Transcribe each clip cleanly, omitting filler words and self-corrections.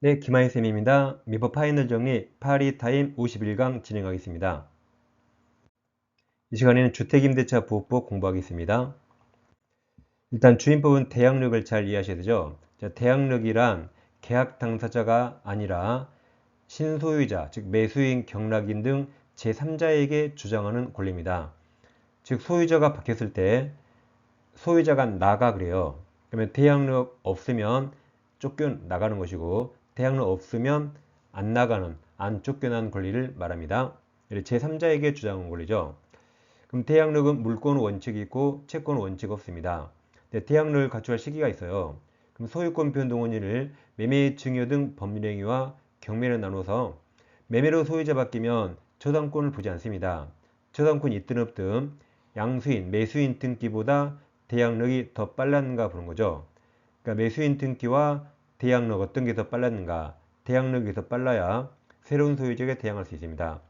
네, 김하희 쌤입니다. 미법 파이널 정리 파리 타임 51강 진행하겠습니다. 이 시간에는 주택임대차 보호법 공부하겠습니다. 일단 주임법은 대항력을 잘 이해하셔야 되죠. 자, 대항력이란 계약 당사자가 아니라 신소유자, 즉 매수인, 경락인 등 제3자에게 주장하는 권리입니다. 즉 소유자가 바뀌었을 때 소유자가 나가 그래요. 그러면 대항력 없으면 쫓겨나가는 것이고 대항력 없으면 안 나가는, 안 쫓겨나는 권리를 말합니다. 제3자에게 주장하는 권리죠. 그럼 대항력은 물권 원칙이 있고 채권 원칙이 없습니다. 대항력을 갖춰야 할 시기가 있어요. 그럼 소유권 변동원인을 매매 증여 등 법률행위와 경매를 나눠서 매매로 소유자 바뀌면 저당권을 보지 않습니다. 저당권이 있든 없든 양수인, 매수인 등기보다 대항력이 더 빨랐는가 보는 거죠. 그러니까 매수인 등기와 대항력 어떤 게 더 빨랐는가? 대항력이 더 빨라야 새로운 소유자에게 대항할 수 있습니다.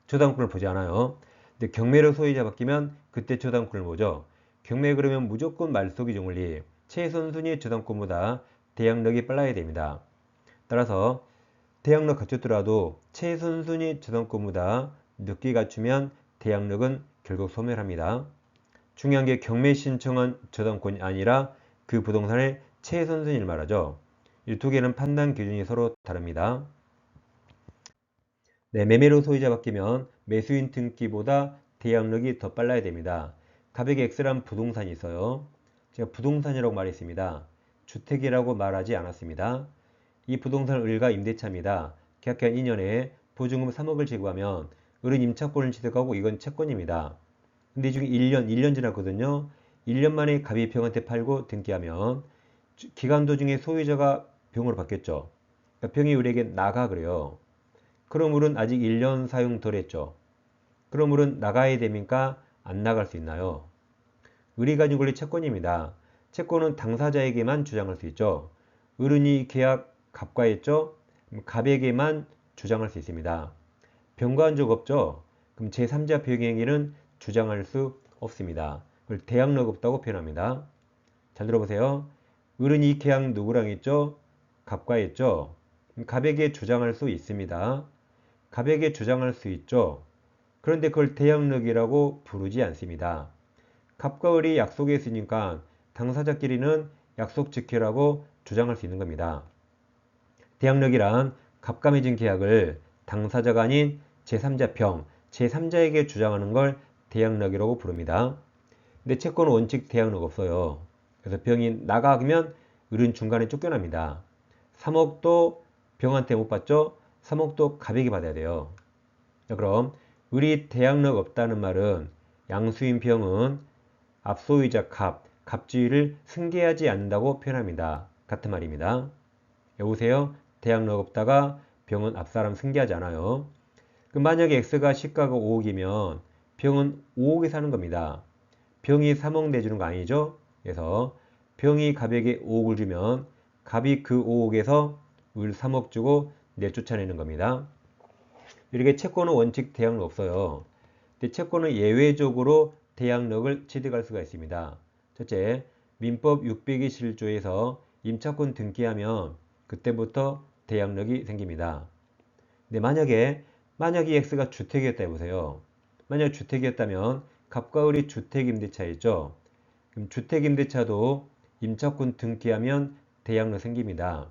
저당권을 보지 않아요. 근데 경매로 소유자 바뀌면 그때 저당권을 보죠. 경매 그러면 무조건 말소기 정원리 최선순위 저당권보다 대항력이 빨라야 됩니다. 따라서 대항력 갖췄더라도 최선순위 저당권보다 늦게 갖추면 대항력은 결국 소멸합니다. 중요한 게 경매 신청한 저당권이 아니라 그 부동산의 최선순위를 말하죠. 이 두 개는 판단 기준이 서로 다릅니다. 네, 매매로 소유자 바뀌면 매수인 등기보다 대항력이 더 빨라야 됩니다. 가백의 X란 부동산이 있어요. 제가 부동산이라고 말했습니다. 주택이라고 말하지 않았습니다. 이 부동산은 을과 임대차입니다. 계약한 2년에 보증금 3억을 제거하면 을은 임차권을 취득하고 이건 채권입니다. 근데 이 중에 1년 지났거든요. 1년 만에 갑이 병한테 팔고 등기하면 기간 도중에 소유자가 병으로 바뀌었죠. 그러니까 병이 을에게 나가 그래요. 그럼 을은 아직 1년 사용 덜 했죠. 그럼 을은 나가야 됩니까? 안 나갈 수 있나요? 을이 가진 권리 채권입니다. 채권은 당사자에게만 주장할 수 있죠. 을은 이 계약 갑과했죠? 갑에게만 주장할 수 있습니다. 병과한 적 없죠? 그럼 제3자 병행위는 주장할 수 없습니다. 그걸 대항력 없다고 표현합니다. 잘 들어보세요. 을은 이 계약 누구랑 했죠? 갑과 했죠? 갑에게 주장할 수 있습니다. 갑에게 주장할 수 있죠. 그런데 그걸 대항력이라고 부르지 않습니다. 갑과 을이 약속했으니까 당사자끼리는 약속 지키라고 주장할 수 있는 겁니다. 대항력이란 갑과 맺은 계약을 당사자가 아닌 제3자 병, 제3자에게 주장하는 걸 대항력이라고 부릅니다. 근데 채권은 원칙 대항력 없어요. 그래서 병이 나가면 을은 중간에 쫓겨납니다. 3억도 병한테 못 받죠? 3억도 갑에게 받아야 돼요. 자, 그럼 을이 대항력 없다는 말은 양수인 병은 앞소유자 갑주의를 승계하지 않는다고 표현합니다. 같은 말입니다. 여보세요? 대항력 없다가 병은 앞사람 승계하지 않아요. 그럼 만약에 X가 시가가 5억이면 병은 5억에 사는 겁니다. 병이 3억 내주는 거 아니죠? 그래서 병이 갑에게 5억을 주면 갑이 그 5억에서 을 3억 주고 내쫓아내는 겁니다. 이렇게 채권은 원칙 대항력 없어요. 근데 채권은 예외적으로 대항력을 취득할 수가 있습니다. 첫째, 민법 627조에서 임차권 등기하면 그때부터 대항력이 생깁니다. 근데 만약에 X가 주택이었다 해보세요. 만약 주택이었다면 갑과 을이 주택임대차였죠. 그럼 주택임대차도 임차권 등기하면 대항력 생깁니다.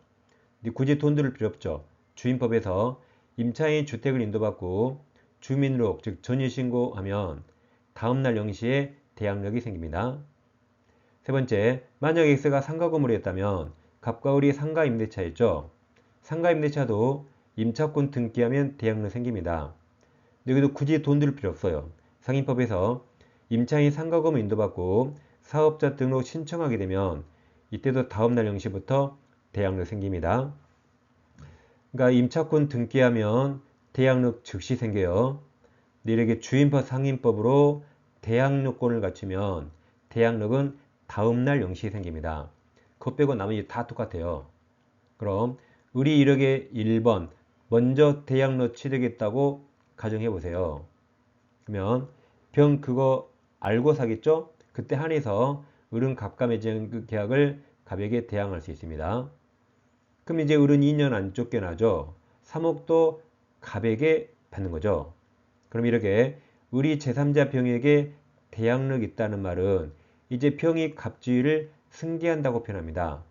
근데 굳이 돈 들을 필요 없죠. 주임법에서 임차인 주택을 인도받고 주민록 즉 전입신고하면 다음날 0시에 대항력이 생깁니다. 세 번째, 만약 X가 상가 건물이었다면 갑과 을이 상가 임대차였죠. 상가 임대차도 임차권 등기하면 대항력 생깁니다. 여기도 굳이 돈 들일 필요 없어요. 상인법에서 임차인 상가 건물 인도받고 사업자 등록 신청하게 되면 이때도 다음날 0시부터 대항력 생깁니다. 그러니까 임차권 등기하면 대항력 즉시 생겨요. 이렇게 주임법 상인법으로 대항력권을 갖추면 대항력은 다음날 0시에 생깁니다. 그것 빼고 나머지 다 똑같아요. 그럼 을이 이렇게 1번 먼저 대항력 취득했다고 가정해 보세요. 그러면 병 그거 알고 사겠죠? 그때 한해서 을은 갑과 맺은 그 계약을 갑에게 대항할 수 있습니다. 그럼 이제 을은 2년 안 쫓겨나죠. 3억도 갑에게 받는 거죠. 그럼 이렇게 을이 제3자 병에게 대항력 있다는 말은 이제 병이 갑주의를 승계한다고 표현합니다.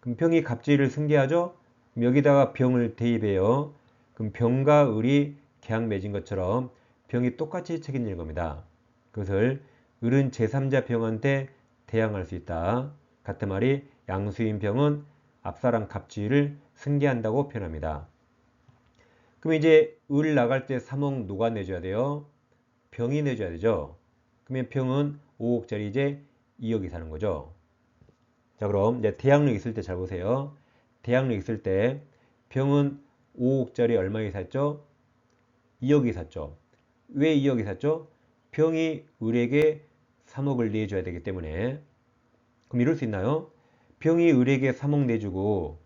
그럼 병이 갑주의를 승계하죠? 그럼 여기다가 병을 대입해요. 그럼 병과 을이 계약 맺은 것처럼 병이 똑같이 책임지는 겁니다. 그것을 을은 제3자 병한테 대항할 수 있다. 같은 말이 양수인 병은 앞사람 갑주의를 승계한다고 표현합니다. 그럼 이제 을 나갈 때 3억 누가 내줘야 돼요? 병이 내줘야 되죠. 그러면 병은 5억짜리 이제 2억이 사는 거죠. 자, 그럼 이제 대항력 있을 때 잘 보세요. 대항력 있을 때 병은 5억짜리 얼마에 샀죠? 2억이 샀죠. 왜 2억이 샀죠? 병이 을에게 3억을 내줘야 되기 때문에. 그럼 이럴 수 있나요? 병이 을에게 3억 내주고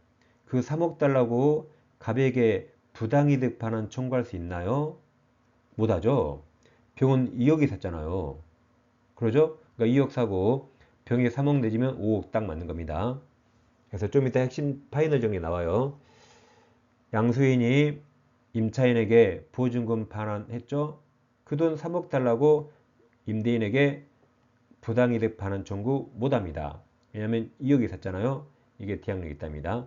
그 3억 달라고 갑에게 부당이득 반환 청구할 수 있나요? 못하죠. 병은 2억이 샀잖아요. 그러죠? 그러니까 2억 사고 병이 3억 내주면 5억 딱 맞는 겁니다. 그래서 좀 이따 핵심 파이널 정리 나와요. 양수인이 임차인에게 보증금 반환했죠? 그 돈 3억 달라고 임대인에게 부당이득 반환 청구 못합니다. 왜냐하면 2억이 샀잖아요. 이게 대항력이 있답니다.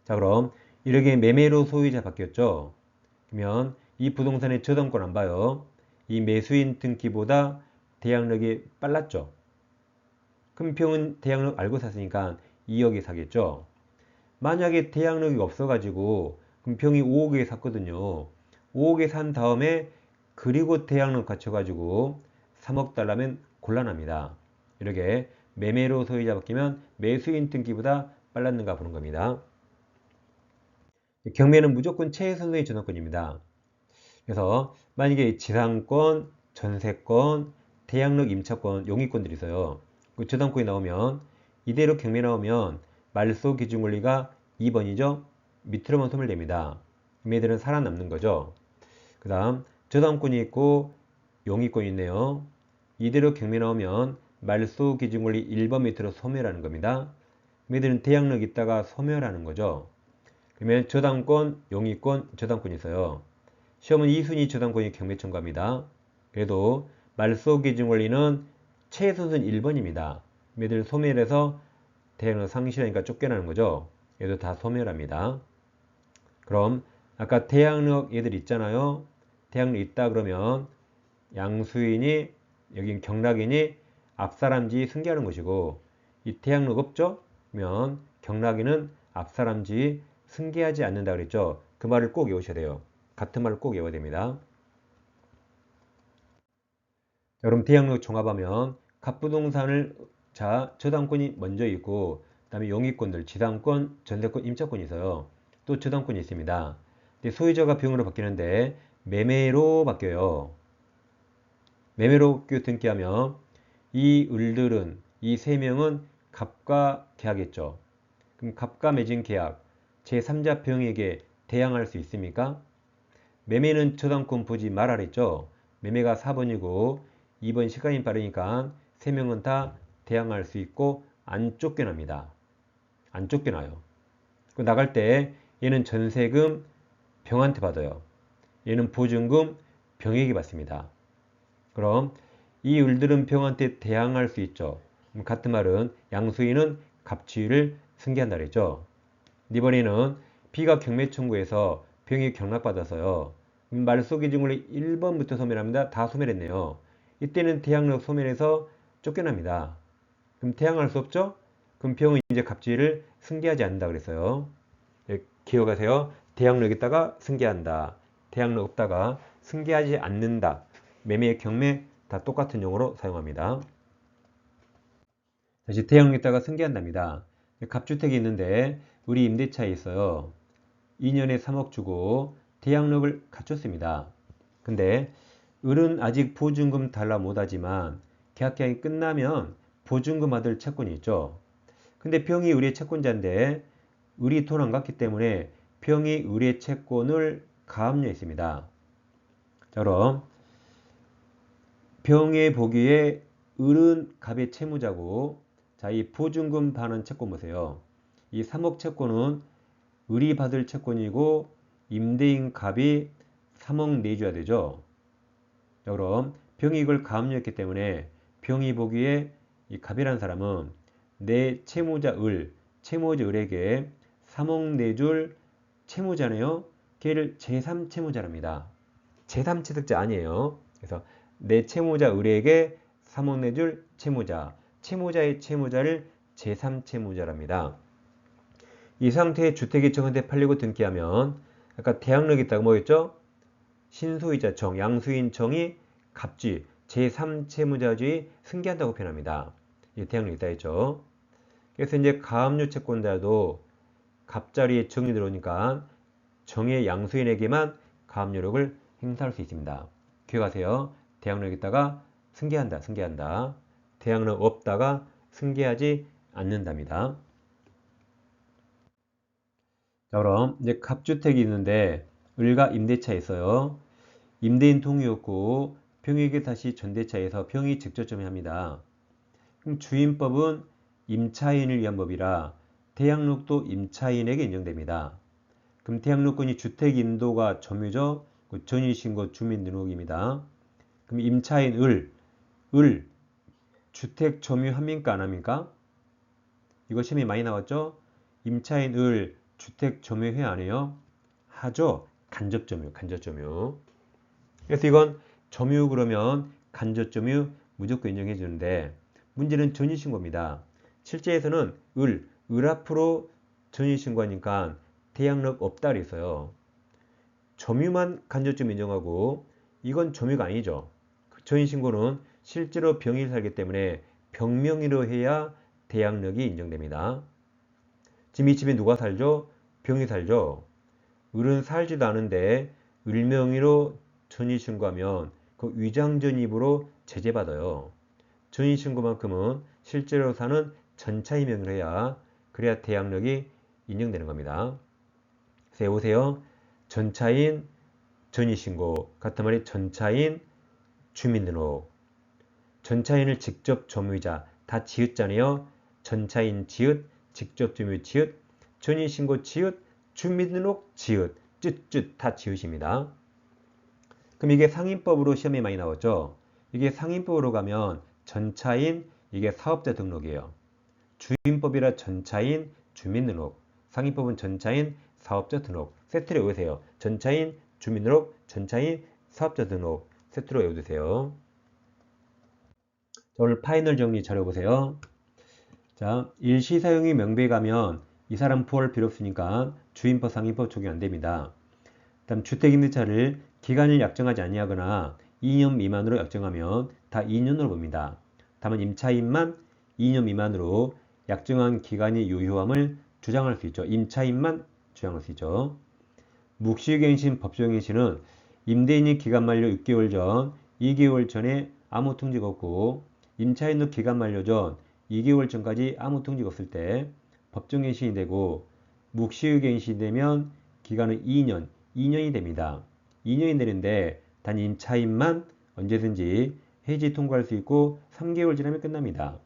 자, 그럼 이렇게 매매로 소유자 바뀌었죠? 그러면 이 부동산의 저당권 안 봐요. 이 매수인 등기보다 대항력이 빨랐죠? 그럼 병은 대항력 알고 샀으니까 2억에 사겠죠? 만약에 대항력이 없어가지고 그럼 병이 5억에 샀거든요. 5억에 산 다음에 그리고 대항력 갖춰가지고 3억 달라면 곤란합니다. 이렇게 매매로 소유자 바뀌면 매수인 등기보다 빨랐는가 보는 겁니다. 경매는 무조건 최선의 저당권입니다. 그래서 만약에 지상권, 전세권, 대항력 임차권, 용의권들이 있어요. 그 저당권이 나오면 이대로 경매 나오면 말소 기준 권리가 2번이죠. 밑으로만 소멸됩니다. 얘들은 살아남는 거죠. 그 다음 저당권이 있고 용의권이 있네요. 이대로 경매 나오면 말소 기준 권리 1번 밑으로 소멸하는 겁니다. 얘들은 대항력 있다가 소멸하는 거죠. 그러면 저당권, 용의권, 저당권이 있어요. 시험은 2순위 저당권이 경매 청구합니다. 그래도 말소 기준 권리는 최소는 1번입니다. 얘들 소멸해서 대항력 상실하니까 쫓겨나는 거죠. 얘도 다 소멸합니다. 그럼 아까 대항력 얘들 있잖아요. 대항력 있다 그러면 양수인이 여긴 경락인이 앞사람지 승계하는 것이고 이 대항력 없죠? 그러면 경락인은 앞사람지 승계하지 않는다 그랬죠. 그 말을 꼭 외우셔야 돼요. 같은 말을 꼭 외워야 됩니다. 자, 그럼 대항력 종합하면 갑부동산을 저당권이 먼저 있고 그 다음에 용의권들 지상권, 전세권, 임차권이 있어요. 또 저당권이 있습니다. 근데 소유자가 병으로 바뀌는데 매매로 바뀌어요. 매매로 등기하면 이 을들은 이 세 명은 갑과 계약했죠. 그럼 갑과 맺은 계약 제3자 병에게 대항할 수 있습니까? 매매는 저당권 보지 말아 그랬죠. 매매가 4번이고 2번 시간이 빠르니까 3명은 다 대항할 수 있고 안 쫓겨납니다. 안 쫓겨나요. 나갈 때 얘는 전세금 병한테 받아요. 얘는 보증금 병에게 받습니다. 그럼 이 을들은 병한테 대항할 수 있죠. 같은 말은 양수인은 갑주의를 승계한다 그랬죠. 이번에는 B가 경매 청구해서 병이 경락받아서요. 말소 기준권리 1번부터 소멸합니다. 다 소멸했네요. 이때는 대항력 소멸해서 쫓겨납니다. 그럼 대항할 수 없죠? 그럼 병은 이제 갑주의를 승계하지 않는다 그랬어요. 기억하세요. 대항력 있다가 승계한다. 대항력 없다가 승계하지 않는다. 매매, 경매 다 똑같은 용어로 사용합니다. 다시 대항력 있다가 승계한답니다. 갑주택이 있는데 우리 임대차에 있어요. 2년에 3억 주고 대항력을 갖췄습니다. 근데 을은 아직 보증금 달라 못하지만 계약기간이 끝나면 보증금 받을 채권이 있죠. 근데 병이 을의 채권자인데 을이 돈 안 갚기 때문에 병이 을의 채권을 가압류했습니다. 자, 그럼 병의 보기에 을은 갑의 채무자고 자, 이 보증금 반환 채권 보세요. 이 3억 채권은 을이 받을 채권이고 임대인 갑이 3억 내줘야 되죠. 자, 그럼 병이 이걸 가압류했기 때문에 병이 보기에 이 갑이라는 사람은 내 채무자 을에게 3억 내줄 채무자네요. 걔를 제3채무자랍니다. 제3취득자 아니에요. 그래서 내 채무자 을에게 3억 내줄 채무자의 채무자를 제3채무자랍니다. 이 상태에 주택이 정한테 팔리고 등기하면 아까 대항력이 있다고 뭐였죠? 신소유자 정, 양수인 정이 갑주의, 제3채무자주의 승계한다고 표현합니다. 이 대항력이 있다 했죠. 그래서 이제 가압류 채권자도 갑자리에 정이 들어오니까 정의 양수인에게만 가압류력을 행사할 수 있습니다. 기억하세요. 대항력 있다가 승계한다. 대항력 없다가 승계하지 않는답니다. 자, 그럼 이제 갑주택이 있는데 을과 임대차 있어요. 임대인 동의 없고 병에게 다시 전대차에서 병이 직접 점유합니다. 그럼 주임법은 임차인을 위한 법이라 대항력도 임차인에게 인정됩니다. 그럼 대항력권이 주택 인도가 점유죠. 전입신고 주민등록입니다. 그럼 임차인 을 주택 점유합니까 안 합니까? 이거 시험에 많이 나왔죠? 임차인 을 주택 점유해 안 해요? 하죠. 간접 점유. 그래서 이건 점유 그러면 간접 점유 무조건 인정해 주는데 문제는 전입신고입니다. 실제에서는 을 앞으로 전입신고하니까 대항력 없다 그랬어요. 점유만 간접점 인정하고 이건 점유가 아니죠. 전입신고는 실제로 병이 살기 때문에 병명의로 해야 대항력이 인정됩니다. 지금 이 집에 누가 살죠? 병이 살죠. 을은 살지도 않은데 을명의로 전입신고하면 그 위장전입으로 제재받아요. 전입신고만큼은 실제로 사는 전차의 명의로 해야 그래야 대항력이 인정되는 겁니다. 그래서 보세요. 전차인 전입신고 같은 말이 전차인 주민등록. 전차인을 직접 점유자 다 지읒잖아요. 전차인 지읒, 직접 점유 지읒, 전입신고 지읒, 주민등록 지읒, 쯧쯧 다 지읒입니다. 그럼 이게 상인법으로 시험에 많이 나왔죠. 이게 상인법으로 가면 전차인 이게 사업자 등록이에요. 주임법이라 전차인 주민등록, 상인법은 전차인 사업자 등록. 세트로 외우세요. 전차인 주민등록, 전차인 사업자 등록. 세트로 외워두세요. 자, 오늘 파이널 정리 잘해보세요. 자, 일시 사용이 명백히 가면 이 사람 부활 필요 없으니까 주임법, 상인법 적용 안 됩니다. 다음 주택임대차를 기간을 약정하지 아니하거나 2년 미만으로 약정하면 다 2년으로 봅니다. 다만 임차인만 2년 미만으로 약정한 기간이 유효함을 주장할 수 있죠. 임차인만 주장할 수 있죠. 묵시갱신, 법정갱신은 임대인이 기간 만료 6개월 전, 2개월 전에 아무 통지가 없고 임차인도 기간 만료 전 2개월 전까지 아무 통지가 없을 때 법정갱신이 되고 묵시갱신이 되면 기간은 2년이 됩니다. 2년이 되는데 단 임차인만 언제든지 해지 통과할 수 있고 3개월 지나면 끝납니다.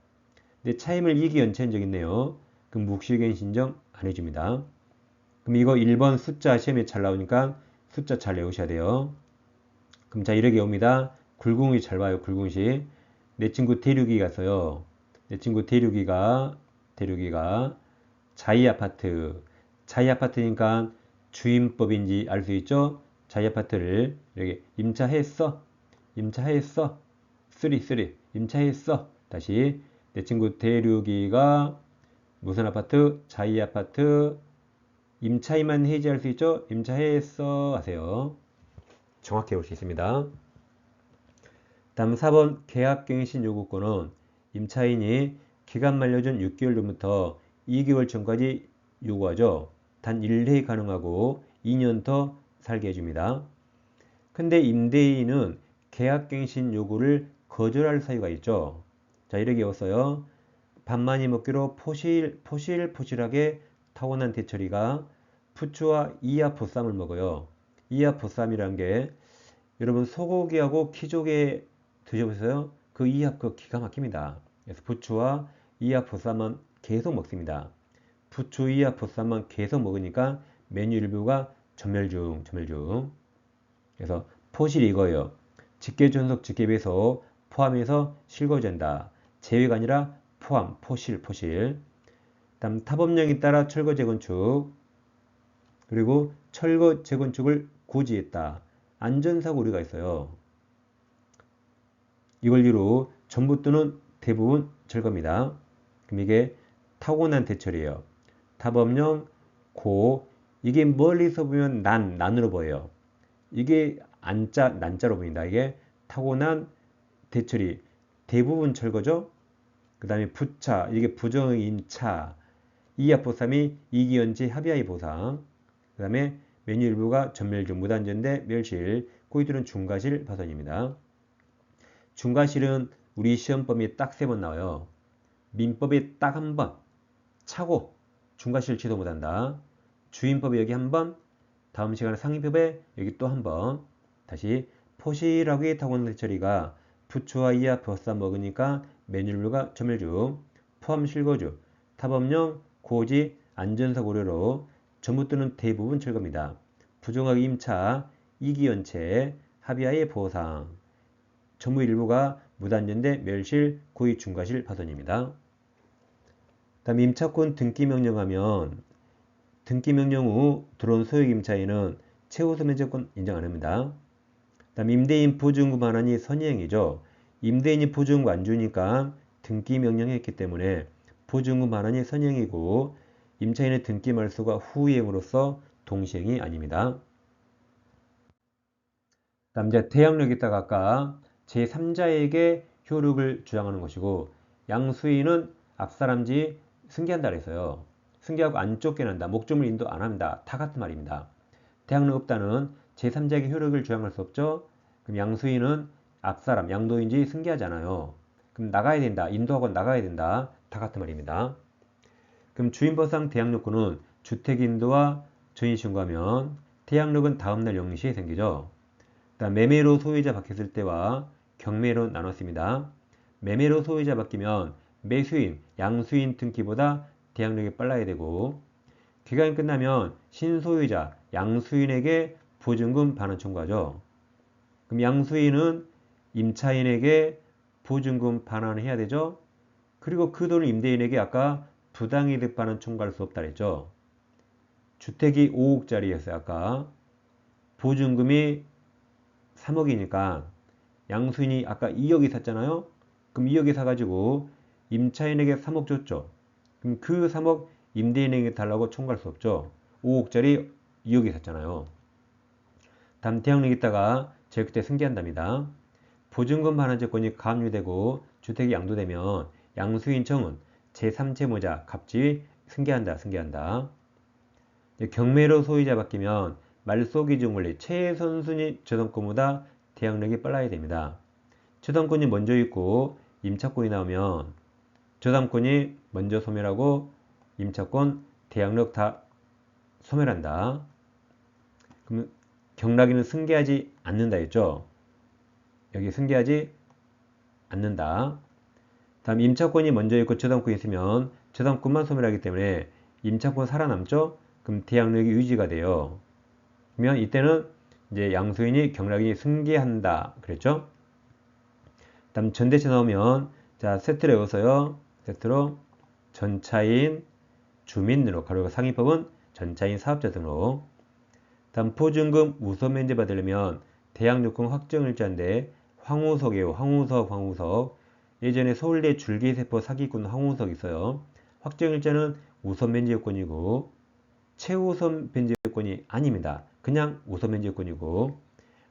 근데 차임을 2기 연체한 적 있네요. 그럼 묵시갱신정 안 해줍니다. 그럼 이거 1번 숫자 시험에 잘 나오니까 숫자 잘 외우셔야 돼요. 그럼 자 이렇게 옵니다. 굴궁이 잘 봐요. 굴궁식. 내 친구 대륙이가 있어요. 내 친구 대륙이가 자이 아파트니까 주임법인지 알 수 있죠? 자이 아파트를 이렇게 임차했어. 임차했어. 다시 내 친구 대륙이가 무슨 아파트? 자이 아파트. 임차인만 해지할 수 있죠? 임차했어 하세요. 정확히 볼 수 있습니다. 다음 4번 계약갱신 요구권은 임차인이 기간 만료 전 6개월 전부터 2개월 전까지 요구하죠. 단 1회에 가능하고 2년 더 살게 해줍니다. 근데 임대인은 계약갱신 요구를 거절할 사유가 있죠. 자 이렇게 외웠어요. 밥 많이 먹기로 포실포실하게 타고난 대철이가 푸추와 이하보쌈을 먹어요. 이하보쌈이란 게 여러분 소고기하고 키조개 드셔보세요. 그 이합 그 기가 막힙니다. 그래서 부추와 이합보쌈은 계속 먹습니다. 부초 이하 보쌈만 계속 먹으니까 메뉴 일부가 전멸 중. 그래서 포실 이거예요. 직계 존속 직계 배속 포함해서 실거된다. 제외가 아니라 포함, 포실. 다음 타법령에 따라 철거 재건축, 그리고 철거 재건축을 고지했다. 안전사고 우려가 있어요. 이걸 이유로 전부 또는 대부분 철거입니다. 그럼 이게 타고난 대철이에요. 타법령 고, 이게 멀리서 보면 난으로 보여요. 이게 안자, 난자로 보인다. 이게 타고난 대처리, 대부분 철거죠. 그 다음에 부차, 이게 부정임차, 이합보쌈이 이기연지 합의하의 보상. 그 다음에 메뉴 일부가 전멸중, 무단전대, 멸실, 고의들은 중과실 파손입니다. 중과실은 우리 시험법이 딱 3번 나와요. 민법이 딱 1번, 차고 중과실 취소 못한다. 주임법에 여기 1번, 다음 시간에 상위법에 여기 또 1번. 다시 포실하게 타고난 대처리가 부초와 이하 버쌈 먹으니까 메뉴류가 전멸중, 포함 실거주, 타법령, 고지, 안전사고 우려로 전부 또는 대부분 철거입니다. 부정하게 임차, 이기연체, 합의하의 보상, 전부 일부가 무단전대, 멸실, 고의 중과실 파손입니다. 다음 임차권 등기명령하면 등기명령 후 들어온 소유임차인은 최우수 면적권 인정 안합니다. 다음 임대인 보증금 반환이 선의행위죠. 임대인이 보증금 안 주니까 등기명령했기 때문에 보증금 반환이 선의행위고 임차인의 등기 말소가 후이행으로서 동시행이 아닙니다. 다음 이제 대항력에다가 아까 제3자에게 효력을 주장하는 것이고 양수인은 앞사람지 승계한다 그랬어요. 승계하고 안 쫓겨난다. 목적물 인도 안 합니다. 다 같은 말입니다. 대항력 없다는 제3자에게 효력을 주장할 수 없죠. 그럼 양수인은 앞사람, 양도인지 승계하잖아요. 그럼 나가야 된다. 인도하고 나가야 된다. 다 같은 말입니다. 그럼 주인법상 대항력권은 주택인도와 전입신고하면 대항력은 다음날 0시에 생기죠. 매매로 소유자 바뀌었을 때와 경매로 나눴습니다. 매매로 소유자 바뀌면 매수인, 양수인 등기보다 대항력이 빨라야 되고 기간이 끝나면 신소유자, 양수인에게 보증금 반환 청구하죠. 그럼 양수인은 임차인에게 보증금 반환을 해야 되죠. 그리고 그 돈을 임대인에게 아까 부당이득 반환 청구할 수 없다 그랬죠. 주택이 5억짜리였어요. 아까 보증금이 3억이니까 양수인이 아까 2억이 샀잖아요. 그럼 2억이 사가지고 임차인에게 3억 줬죠. 그럼 그 3억 임대인에게 달라고 청구할 수 없죠. 5억짜리 2억이 샀잖아요. 다음 대항력이 있다가 제일 그때 승계한답니다. 보증금 반환제권이 가압류되고 주택이 양도되면 양수인청은 제3채무자 갑질 승계한다. 경매로 소유자 바뀌면 말소기준 원리 최선순위 저당권보다 대항력이 빨라야 됩니다. 저당권이 먼저 있고 임차권이 나오면 저당권이 먼저 소멸하고 임차권, 대항력 다 소멸한다. 그러면 경락인은 승계하지 않는다 했죠. 여기 승계하지 않는다. 다음 임차권이 먼저 있고 저당권이 있으면 저당권만 소멸하기 때문에 임차권 살아남죠. 그럼 대항력이 유지가 돼요. 그러면 이때는 이제 양수인이 경락인이 승계한다 그랬죠. 다음 전대체 나오면 자 세트로 외워서요. 세트로 전차인 주민 등록 가로가 상위법은 전차인 사업자 등록. 다음 보증금 우선 면제 받으려면 대항력권 확정일자인데 황우석이에요. 황우석. 예전에 서울대 줄기세포 사기꾼 황우석 있어요. 확정일자는 우선 면제 요건이고 최우선 면제 요건이 아닙니다. 그냥 우선 면제 요건이고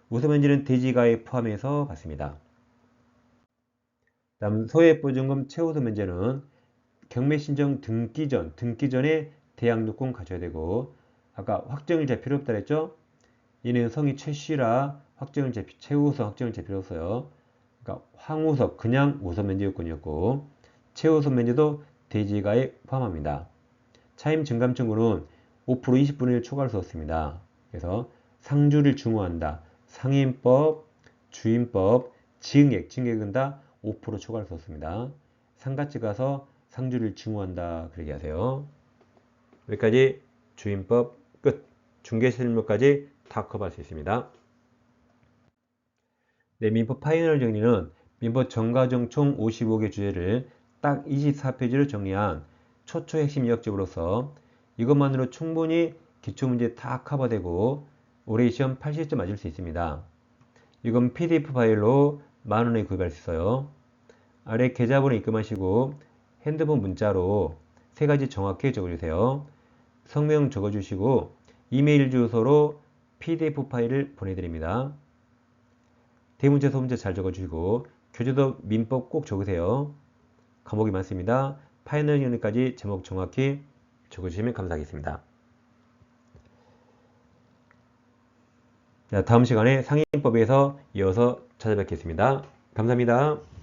우선 면제는 대지가에 포함해서 받습니다. 다음 소액보증금 최우선 면제는 경매신청 등기 전에 대항력권 가져야 되고 아까 확정일자 필요 없다 그랬죠? 얘는 성이 최씨라 최우선 확정일자 필요 없어요. 그러니까 황우석 그냥 우선 면제 요건이었고 최우선 면제도 대지가에 포함합니다. 차임 증감 청구는 5% 20분의 1 초과할 수 없습니다. 그래서 상주를 증오한다. 상인법, 주임법, 증액은 다 5% 초과할 수 없습니다. 상가집 가서 상주를 증오한다 그렇게 하세요. 여기까지 주임법 끝. 중개실무까지 다 커버할 수 있습니다. 네, 민법 파이널 정리는 민법 정가정 총 55개 주제를 딱 24페이지로 정리한 초초 핵심 요약집으로서 이것만으로 충분히 기초문제 다 커버되고 올해 시험 80점 맞을 수 있습니다. 이건 PDF 파일로 만원에 구입할 수 있어요. 아래 계좌번호 입금하시고 핸드폰 문자로 세 가지 정확히 적어주세요. 성명 적어주시고 이메일 주소로 PDF 파일을 보내드립니다. 대문자 소문자 잘 적어주시고 교재도 민법 꼭 적으세요. 과목이 많습니다. 파이널 연까지 제목 정확히 적어주시면 감사하겠습니다. 자, 다음 시간에 상위법에서 이어서 찾아뵙겠습니다. 감사합니다.